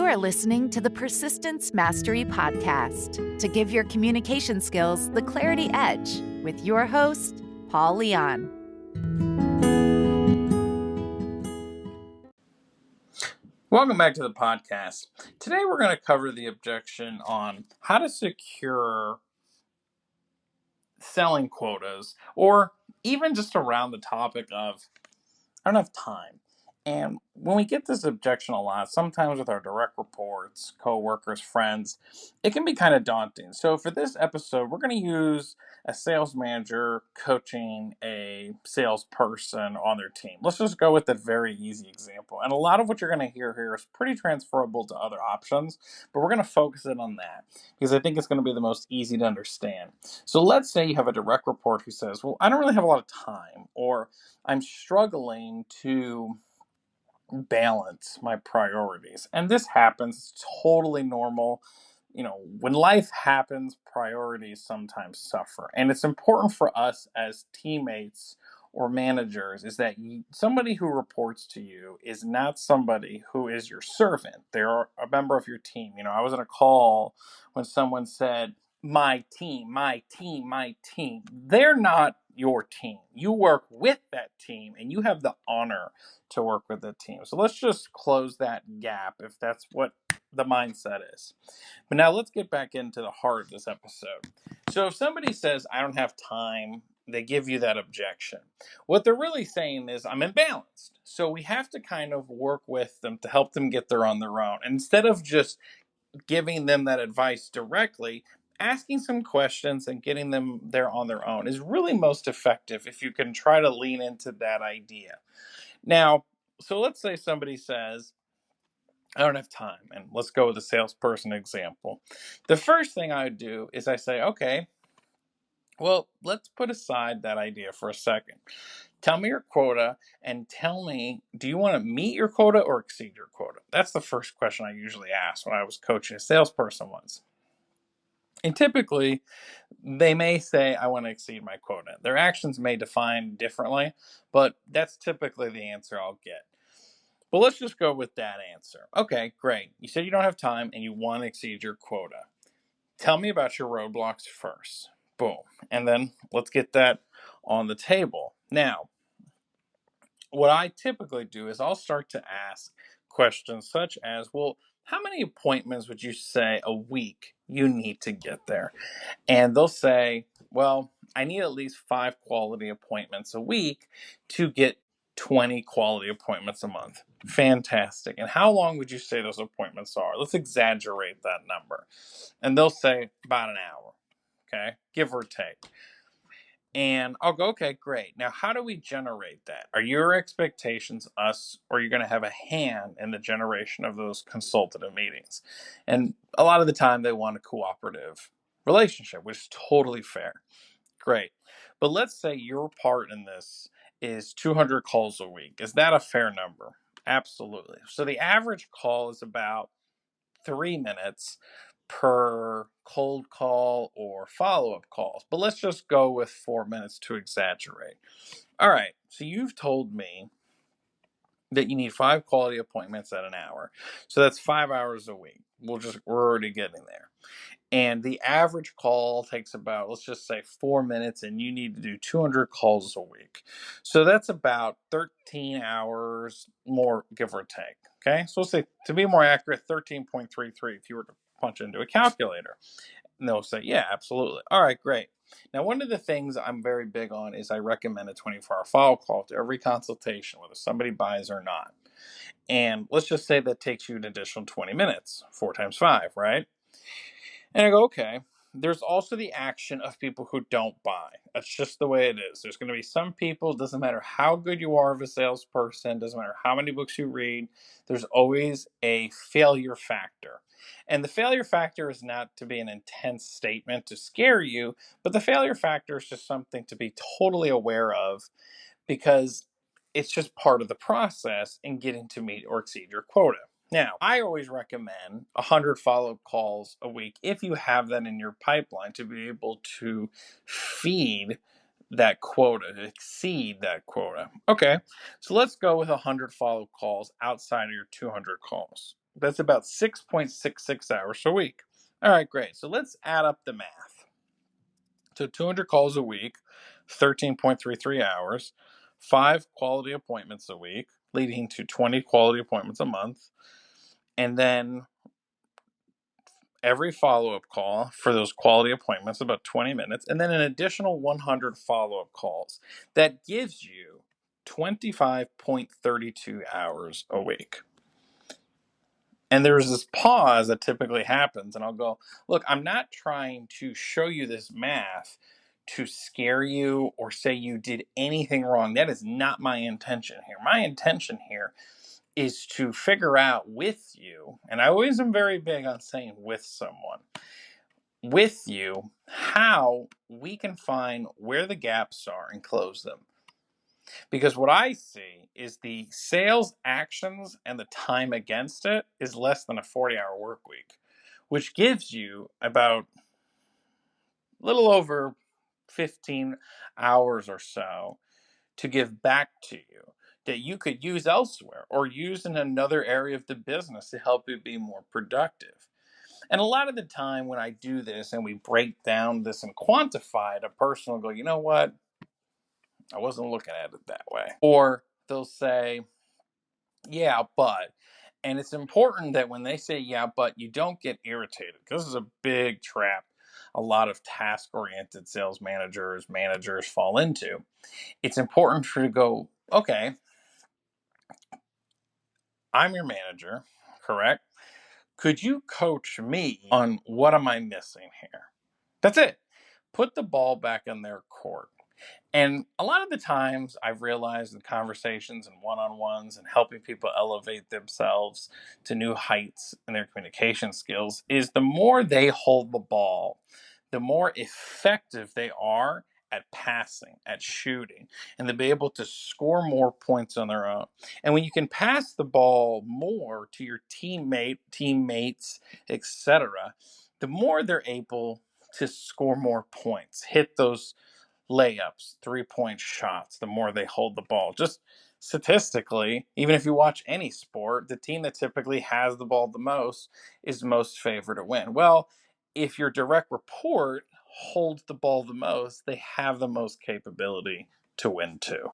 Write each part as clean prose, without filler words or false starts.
You are listening to the Persistence Mastery Podcast to give your communication skills the clarity edge with your host, Paul Leon. Welcome back to the podcast. Today we're going to cover the objection on how to secure selling quotas, or even just around the topic of I don't have time. And when we get this objection a lot, sometimes with our direct reports, coworkers, friends, it can be kind of daunting. So for this episode, we're going to use a sales manager coaching a salesperson on their team. Let's just go with a very easy example. And a lot of what you're going to hear here is pretty transferable to other options, but we're going to focus in on that because I think it's going to be the most easy to understand. So let's say you have a direct report who says, well, I don't really have a lot of time, or I'm struggling to balance my priorities. And this happens. It's totally normal. When life happens, priorities sometimes suffer. And it's important for us as teammates or managers is that somebody who reports to you is not somebody who is your servant. They're a member of your team. I was on a call when someone said, my team, my team, my team. They're not your team. You work with that team and you have the honor to work with the team. So let's just close that gap if that's what the mindset is. But now let's get back into the heart of this episode. So if somebody says, I don't have time, they give you that objection. What they're really saying is, I'm imbalanced. So we have to kind of work with them to help them get there on their own. And instead of just giving them that advice directly, asking some questions and getting them there on their own is really most effective if you can try to lean into that idea. Now, so let's say somebody says, I don't have time, and let's go with a salesperson example. The first thing I would do is I say, okay, well, let's put aside that idea for a second. Tell me your quota and tell me, do you want to meet your quota or exceed your quota? That's the first question I usually ask when I was coaching a salesperson once. And typically, they may say, I want to exceed my quota. Their actions may define differently, but that's typically the answer I'll get. But let's just go with that answer. Okay, great. You said you don't have time and you want to exceed your quota. Tell me about your roadblocks first. Boom. And then let's get that on the table. Now, what I typically do is I'll start to ask questions such as, well, how many appointments would you say a week you need to get there? And they'll say, well, I need at least 5 quality appointments a week to get 20 quality appointments a month. Fantastic. And how long would you say those appointments are? Let's exaggerate that number. And they'll say about an hour, okay, give or take. And I'll go, okay, great. Now, how do we generate that? Are your expectations us, or are you going to have a hand in the generation of those consultative meetings? And a lot of the time they want a cooperative relationship, which is totally fair. Great. But let's say your part in this is 200 calls a week. Is that a fair number? Absolutely. So the average call is about 3 minutes per cold call or follow-up calls. But let's just go with 4 minutes to exaggerate. All right. So you've told me that you need 5 quality appointments at an hour. So that's 5 hours a week. We're already getting there. And the average call takes about, let's just say 4 minutes, and you need to do 200 calls a week. So that's about 13 hours more, give or take. Okay. So let's say, to be more accurate, 13.33 if you were to punch into a calculator. And they'll say, yeah, absolutely. All right, great. Now, one of the things I'm very big on is I recommend a 24-hour follow call to every consultation, whether somebody buys or not. And let's just say that takes you an additional 20 minutes, 4 times 5, right? And I go, okay. There's also the action of people who don't buy. That's just the way it is. There's going to be some people, doesn't matter how good you are of a salesperson, doesn't matter how many books you read, there's always a failure factor. And the failure factor is not to be an intense statement to scare you, but the failure factor is just something to be totally aware of, because it's just part of the process in getting to meet or exceed your quota. Now, I always recommend 100 follow-up calls a week if you have that in your pipeline to be able to feed that quota, to exceed that quota. Okay, so let's go with 100 follow-up calls outside of your 200 calls. That's about 6.66 hours a week. All right, great. So let's add up the math. So 200 calls a week, 13.33 hours, 5 quality appointments a week, leading to 20 quality appointments a month. And then every follow-up call for those quality appointments, about 20 minutes, and then an additional 100 follow-up calls. That gives you 25.32 hours a week. And there's this pause that typically happens, and I'll go, look, I'm not trying to show you this math to scare you or say you did anything wrong. That is not my intention here. My intention here is to figure out with you, and I always am very big on saying with someone, with you, how we can find where the gaps are and close them. Because what I see is the sales actions and the time against it is less than a 40-hour work week, which gives you about a little over 15 hours or so to give back to you that you could use elsewhere or use in another area of the business to help you be more productive. And a lot of the time when I do this and we break down this and quantify it, a person will go, you know what? I wasn't looking at it that way. Or they'll say, yeah, but. And it's important that when they say, yeah, but, you don't get irritated, because this is a big trap a lot of task-oriented sales managers fall into. It's important for you to go, okay, I'm your manager, correct? Could you coach me on what am I missing here? That's it. Put the ball back in their court. And a lot of the times I've realized in conversations and one-on-ones and helping people elevate themselves to new heights in their communication skills is the more they hold the ball, the more effective they are at passing, at shooting, and they'll be able to score more points on their own. And when you can pass the ball more to your teammates, etc., the more they're able to score more points, hit those layups, 3-point shots, the more they hold the ball. Just statistically, even if you watch any sport, the team that typically has the ball the most is most favored to win. Well, if your direct report holds the ball the most, they have the most capability to win too.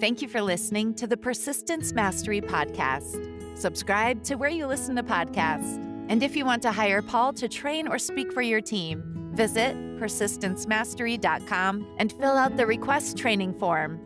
Thank you for listening to the Persistence Mastery Podcast. Subscribe to where you listen to podcasts. And if you want to hire Paul to train or speak for your team, visit persistencemastery.com and fill out the request training form.